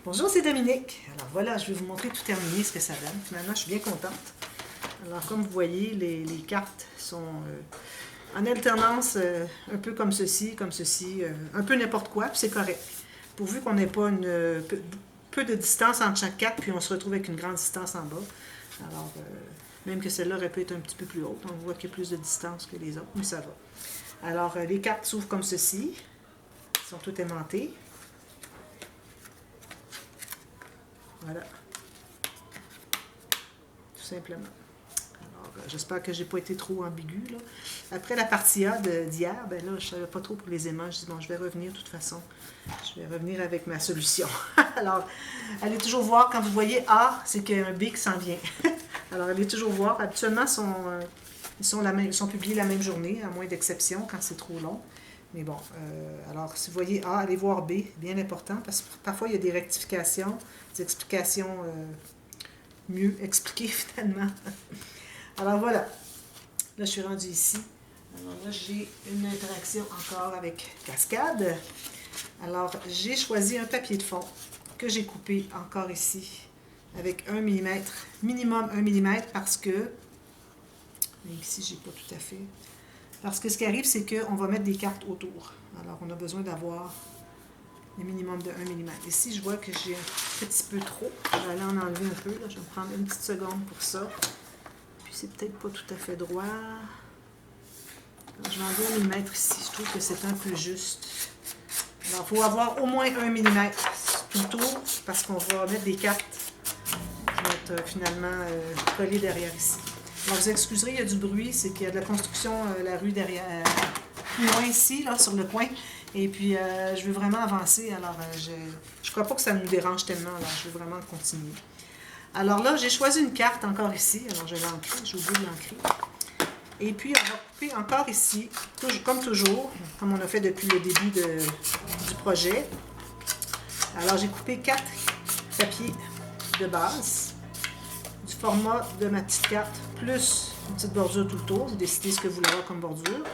Bonjour, c'est Dominique. Alors voilà, je vais vous montrer tout terminé, ce que ça donne. Finalement, je suis bien contente. Alors comme vous voyez, les cartes sont en alternance, un peu comme ceci, un peu n'importe quoi, puis c'est correct. Pourvu qu'on n'ait pas peu de distance entre chaque carte, puis on se retrouve avec une grande distance en bas. Alors, même que celle-là aurait pu être un petit peu plus haute, on voit qu'il y a plus de distance que les autres, mais ça va. Alors, les cartes s'ouvrent comme ceci, elles sont toutes aimantées. Voilà. Tout simplement. Alors, j'espère que j'ai pas été trop ambiguë, là. Après la partie A d'hier, ben là, je savais pas trop pour les aimants. Je dis, bon, je vais revenir de toute façon. Je vais revenir avec ma solution. Alors, allez toujours voir, quand vous voyez A, c'est qu'il y a un B qui s'en vient. Alors, allez toujours voir. Habituellement, ils sont publiés la même journée, à moins d'exception, quand c'est trop long. Mais bon, alors, si vous voyez A, allez voir B, bien important, parce que parfois, il y a des rectifications, des explications mieux expliquées, finalement. Alors, voilà. Là, je suis rendue ici. Alors là, j'ai une interaction encore avec Cascade. Alors, j'ai choisi un papier de fond que j'ai coupé encore ici avec 1 mm, minimum 1 mm, parce que, mais ici, j'ai pas tout à fait, parce que ce qui arrive, c'est qu'on va mettre des cartes autour. Alors, on a besoin d'avoir un minimum de 1 mm. Ici, je vois que j'ai un petit peu trop. Je vais aller en enlever un peu. Là. Je vais prendre une petite seconde pour ça. Puis, c'est peut-être pas tout à fait droit. Je vais enlever 1 mm ici. Je trouve que c'est un peu juste. Alors, il faut avoir au moins 1 mm tout le tour, parce qu'on va mettre des cartes qui vont être finalement collées derrière ici. Alors, vous excuserez, il y a du bruit, c'est qu'il y a de la construction, la rue derrière, plus loin ici, là, sur le coin. Et puis, je veux vraiment avancer, alors je ne crois pas que ça nous dérange tellement, alors je veux vraiment continuer. Alors là, j'ai choisi une carte encore ici, alors je vais l'ancrer, j'ai oublié de l'ancrer. Et puis, on va couper encore ici, comme toujours, comme on a fait depuis le début du projet. Alors, j'ai coupé 4 papiers de base, du format de ma petite carte, plus une petite bordure tout le tour. Vous décidez ce que vous voulez avoir comme bordure.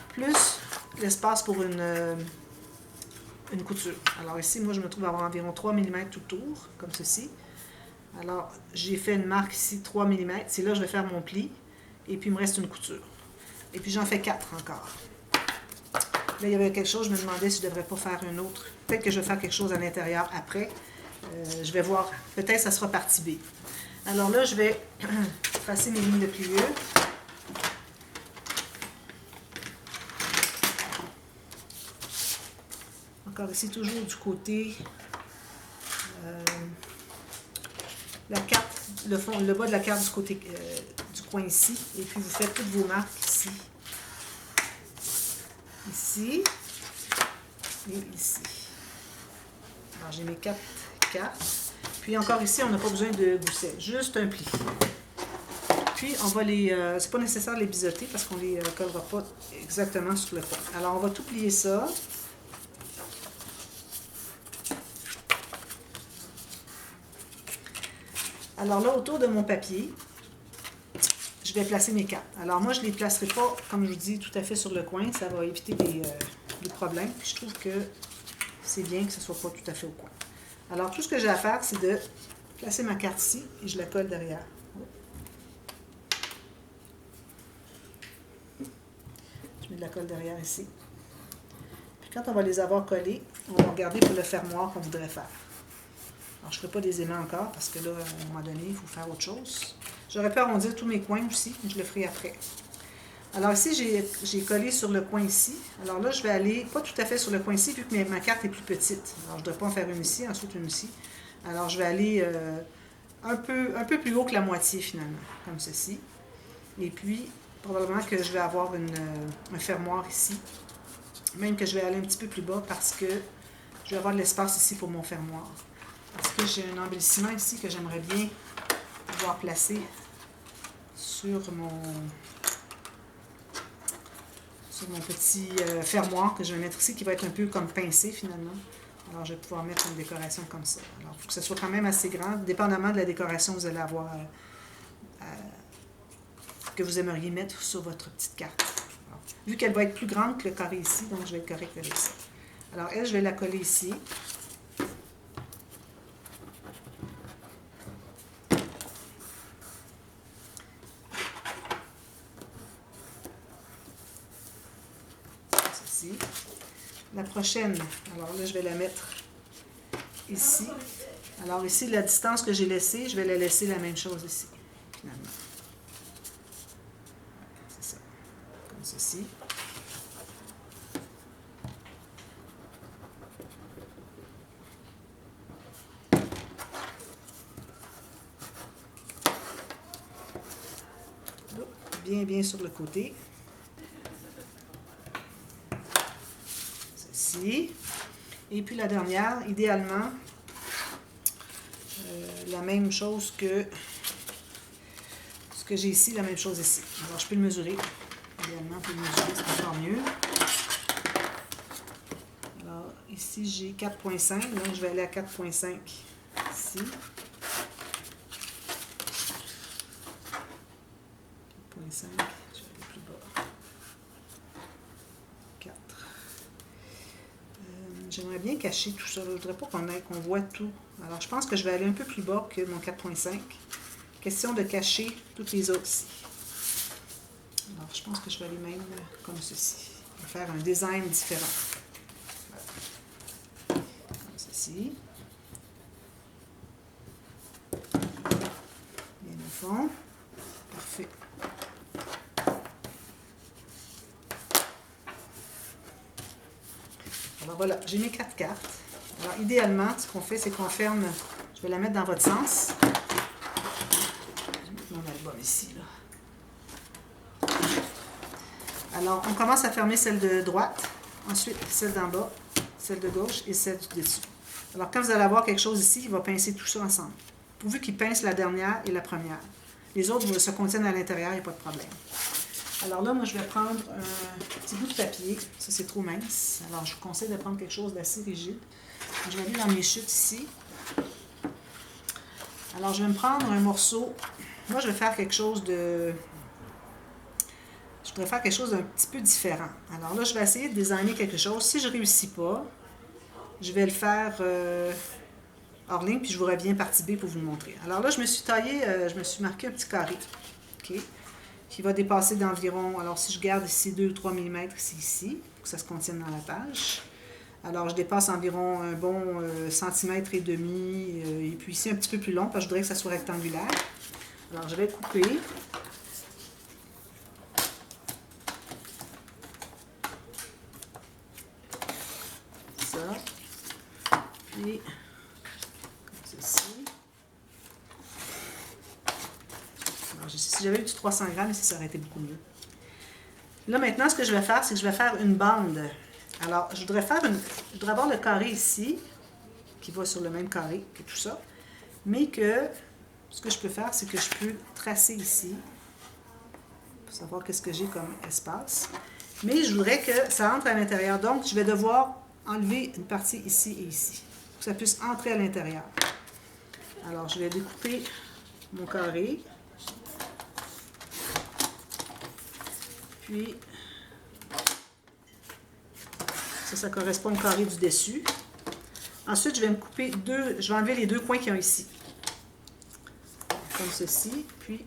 Plus l'espace pour une couture. Alors ici, moi, je me trouve à avoir environ 3 mm tout le tour, comme ceci. Alors, j'ai fait une marque ici, 3 mm. C'est là que je vais faire mon pli. Et puis, il me reste une couture. Et puis, j'en fais 4 encore. Là, il y avait quelque chose, je me demandais si je ne devrais pas faire une autre. Peut-être que je vais faire quelque chose à l'intérieur après. Je vais voir. Peut-être que ça sera partie B. Alors là, je vais tracer mes lignes de pliure. Encore ici, toujours du côté... la carte, le bas de la carte du côté du coin ici. Et puis, vous faites toutes vos marques ici. Ici. Et ici. Alors, j'ai mes 4 cartes. Puis, encore ici, on n'a pas besoin de gousset. Juste un pli. Puis, on va c'est pas nécessaire de les biseauter parce qu'on ne les collera pas exactement sur le coin. Alors, on va tout plier ça. Alors là, autour de mon papier, je vais placer mes cartes. Alors moi, je ne les placerai pas, comme je vous dis, tout à fait sur le coin. Ça va éviter des problèmes. Puis je trouve que c'est bien que ce ne soit pas tout à fait au coin. Alors tout ce que j'ai à faire, c'est de placer ma carte ici et je la colle derrière. Je mets de la colle derrière ici. Puis quand on va les avoir collés, on va regarder pour le fermoir qu'on voudrait faire. Alors, je ne ferai pas des aimants encore parce que là, à un moment donné, il faut faire autre chose. J'aurais pu arrondir tous mes coins aussi, mais je le ferai après. Alors ici, j'ai collé sur le coin ici. Alors là, je vais aller pas tout à fait sur le coin ici, vu que ma carte est plus petite. Alors, je ne devrais pas en faire une ici, ensuite une ici. Alors, je vais aller un peu plus haut que la moitié, finalement, comme ceci. Et puis, probablement que je vais avoir un fermoir ici. Même que je vais aller un petit peu plus bas parce que je vais avoir de l'espace ici pour mon fermoir. Parce que j'ai un embellissement ici que j'aimerais bien pouvoir placer sur mon petit fermoir que je vais mettre ici, qui va être un peu comme pincé finalement. Alors, je vais pouvoir mettre une décoration comme ça. Alors, il faut que ce soit quand même assez grand, dépendamment de la décoration que vous allez avoir, que vous aimeriez mettre sur votre petite carte. Alors, vu qu'elle va être plus grande que le carré ici, donc je vais être correcte avec ça. Alors, elle, je vais la coller ici. prochaine, alors là, je vais la mettre ici. Alors ici, la distance que j'ai laissée, je vais la laisser la même chose ici, finalement. C'est ça, comme ceci. Bien sur le côté. Ceci. Et puis la dernière, idéalement, la même chose que ce que j'ai ici, la même chose ici. Alors je peux le mesurer. Idéalement, pour le mesurer, c'est encore mieux. Alors ici, j'ai 4,5. Donc je vais aller à 4,5 ici. 4,5. Je vais aller plus bas. 4. J'aimerais bien cacher tout ça. Je ne voudrais pas qu'on voit tout. Alors, je pense que je vais aller un peu plus bas que mon 4,5. Question de cacher toutes les autres ici. Alors, je pense que je vais aller même comme ceci. Je vais faire un design différent. Voilà. Comme ceci. Bien au fond. Parfait. Alors voilà, j'ai mes 4 cartes. Alors idéalement, ce qu'on fait, c'est qu'on ferme, je vais la mettre dans votre sens. Je vais mettre mon album ici, là. Alors, on commence à fermer celle de droite, ensuite celle d'en bas, celle de gauche et celle du dessus. Alors quand vous allez avoir quelque chose ici, il va pincer tout ça ensemble. Pourvu qu'il pince la dernière et la première. Les autres se contiennent à l'intérieur, il n'y a pas de problème. Alors là, moi, je vais prendre un petit bout de papier. Ça, c'est trop mince. Alors, je vous conseille de prendre quelque chose d'assez rigide. Je vais aller dans mes chutes ici. Alors, je vais me prendre un morceau. Moi, je vais faire quelque chose de... Je voudrais faire quelque chose d'un petit peu différent. Alors là, je vais essayer de designer quelque chose. Si je ne réussis pas, je vais le faire hors ligne, puis je vous reviens partie B pour vous le montrer. Alors là, je me suis taillé, je me suis marqué un petit carré. OK? Qui va dépasser d'environ, alors si je garde ici 2 ou 3 mm, c'est ici, pour que ça se contienne dans la page. Alors je dépasse environ un bon centimètre et demi, et puis ici un petit peu plus long, parce que je voudrais que ça soit rectangulaire. Alors je vais couper. Ça. Puis, comme ceci. Si j'avais eu du 300 grammes, ici, ça aurait été beaucoup mieux. Là, maintenant, ce que je vais faire, c'est que je vais faire une bande. Alors, je voudrais avoir le carré ici, qui va sur le même carré que tout ça, mais que ce que je peux faire, c'est que je peux tracer ici, pour savoir qu'est-ce que j'ai comme espace. Mais je voudrais que ça entre à l'intérieur. Donc, je vais devoir enlever une partie ici et ici, pour que ça puisse entrer à l'intérieur. Alors, je vais découper mon carré. Puis, ça correspond au carré du dessus. Ensuite, je vais me couper je vais enlever les 2 coins qu'il y a ici. Comme ceci, puis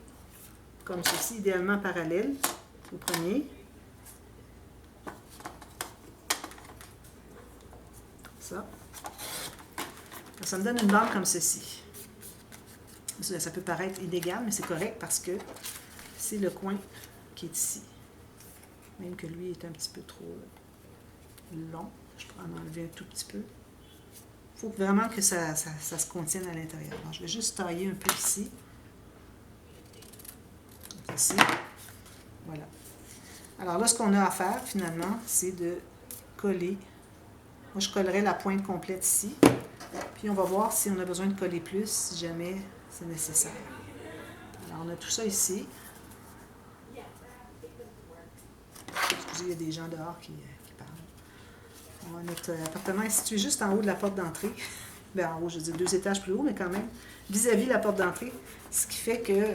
comme ceci, idéalement parallèle au premier. Ça. Ça me donne une bande comme ceci. Ça peut paraître inégal, mais c'est correct parce que c'est le coin qui est ici. Même que lui est un petit peu trop long. Je peux en enlever un tout petit peu. Il faut vraiment que ça se contienne à l'intérieur. Alors, je vais juste tailler un peu ici. Comme ici. Voilà. Alors là, ce qu'on a à faire, finalement, c'est de coller. Moi, je collerai la pointe complète ici. Puis, on va voir si on a besoin de coller plus, si jamais c'est nécessaire. Alors, on a tout ça ici. Excusez, il y a des gens dehors qui parlent. Notre appartement est situé juste en haut de la porte d'entrée. Bien, en haut, je veux dire 2 étages plus haut, mais quand même vis-à-vis la porte d'entrée. Ce qui fait que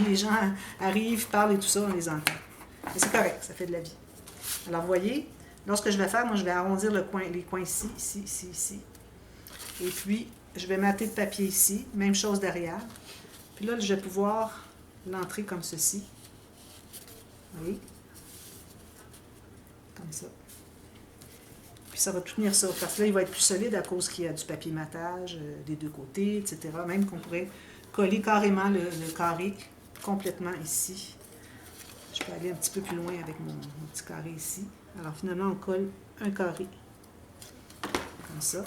les gens arrivent, parlent et tout ça, on les entend. Mais c'est correct, ça fait de la vie. Alors, vous voyez, lorsque je vais faire, moi, je vais arrondir les coins ici, ici, ici, ici. Et puis, je vais mater de papier ici. Même chose derrière. Puis là, je vais pouvoir l'entrer comme ceci. Vous voyez? Comme ça. Puis ça va tout tenir ça, parce que là, il va être plus solide à cause qu'il y a du papier matage des deux côtés, etc. Même qu'on pourrait coller carrément le carré complètement ici. Je peux aller un petit peu plus loin avec mon petit carré ici. Alors finalement, on colle un carré, comme ça.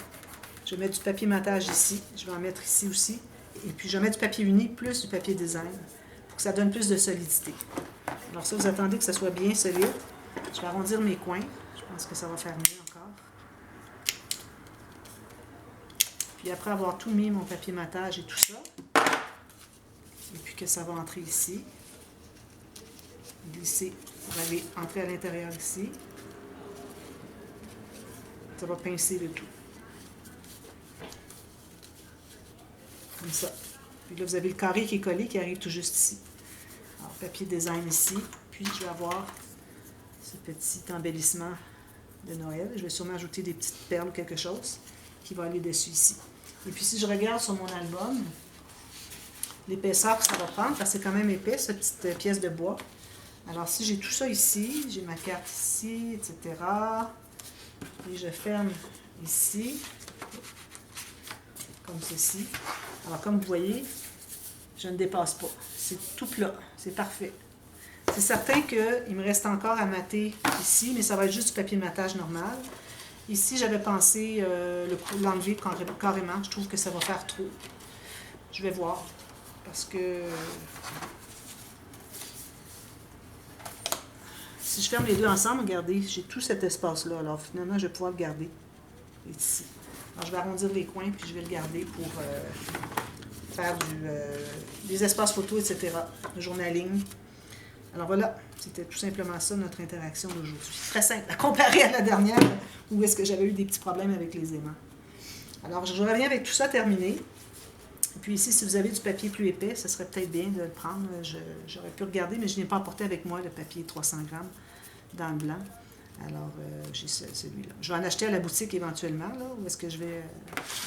Je vais mettre du papier matage ici, je vais en mettre ici aussi. Et puis je vais mettre du papier uni plus du papier design, pour que ça donne plus de solidité. Alors ça, vous attendez que ça soit bien solide. Je vais arrondir mes coins, je pense que ça va faire mieux encore. Puis après avoir tout mis, mon papier matage et tout ça, et puis que ça va entrer ici, glisser, vous allez entrer à l'intérieur ici, ça va pincer le tout. Comme ça. Puis là, vous avez le carré qui est collé, qui arrive tout juste ici. Alors, papier design ici, puis je vais avoir ce petit embellissement de Noël. Je vais sûrement ajouter des petites perles ou quelque chose qui va aller dessus ici. Et puis si je regarde sur mon album, l'épaisseur que ça va prendre, parce que c'est quand même épais, cette petite pièce de bois. Alors si j'ai tout ça ici, j'ai ma carte ici, etc. Et je ferme ici, comme ceci. Alors comme vous voyez, je ne dépasse pas. C'est tout plat, c'est parfait. C'est certain qu'il me reste encore à mater ici, mais ça va être juste du papier matage normal. Ici, j'avais pensé l'enlever carrément. Je trouve que ça va faire trop. Je vais voir. Parce que si je ferme les deux ensemble, regardez, j'ai tout cet espace-là. Alors finalement, je vais pouvoir le garder ici. Alors je vais arrondir les coins, puis je vais le garder pour faire des espaces photos, etc. Le journaling. Alors voilà, c'était tout simplement ça notre interaction d'aujourd'hui. Très simple à comparer à la dernière où est-ce que j'avais eu des petits problèmes avec les aimants. Alors je reviens avec tout ça terminé. Et puis ici, si vous avez du papier plus épais, ce serait peut-être bien de le prendre. J'aurais pu regarder, mais je n'ai pas apporté avec moi le papier 300 grammes dans le blanc. Alors j'ai celui-là. Je vais en acheter à la boutique éventuellement, là, où est-ce que je vais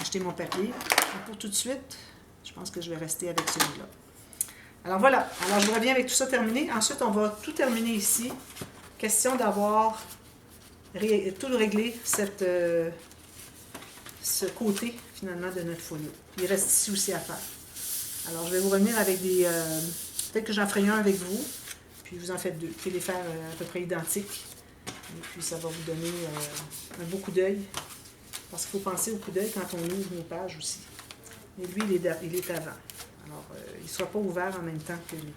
acheter mon papier. Mais pour tout de suite, je pense que je vais rester avec celui-là. Alors voilà, alors je reviens avec tout ça terminé. Ensuite, on va tout terminer ici. Question d'avoir tout réglé ce côté finalement de notre folio. Il reste ici aussi à faire. Alors je vais vous revenir avec des... peut-être que j'en ferai un avec vous, puis vous en faites deux. Vous pouvez les faire à peu près identiques. Et puis ça va vous donner un beau coup d'œil. Parce qu'il faut penser au coup d'œil quand on ouvre nos pages aussi. Et lui, il est avant. Alors, il ne sera pas ouvert en même temps que lui.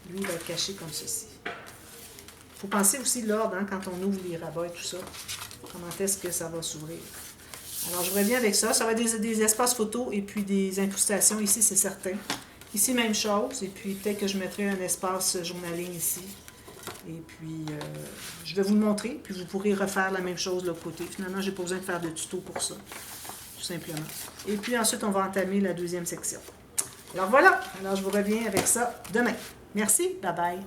Lui, il va être caché comme ceci. Il faut penser aussi l'ordre, hein, quand on ouvre les rabats et tout ça. Comment est-ce que ça va s'ouvrir. Alors, je reviens avec ça. Ça va être des espaces photos et puis des incrustations. Ici, c'est certain. Ici, même chose. Et puis, peut-être que je mettrai un espace journaling ici. Et puis, je vais vous le montrer. Puis, vous pourrez refaire la même chose de l'autre côté. Finalement, je n'ai pas besoin de faire de tuto pour ça. Tout simplement. Et puis, ensuite, on va entamer la deuxième section. Alors voilà, alors je vous reviens avec ça demain. Merci, bye bye.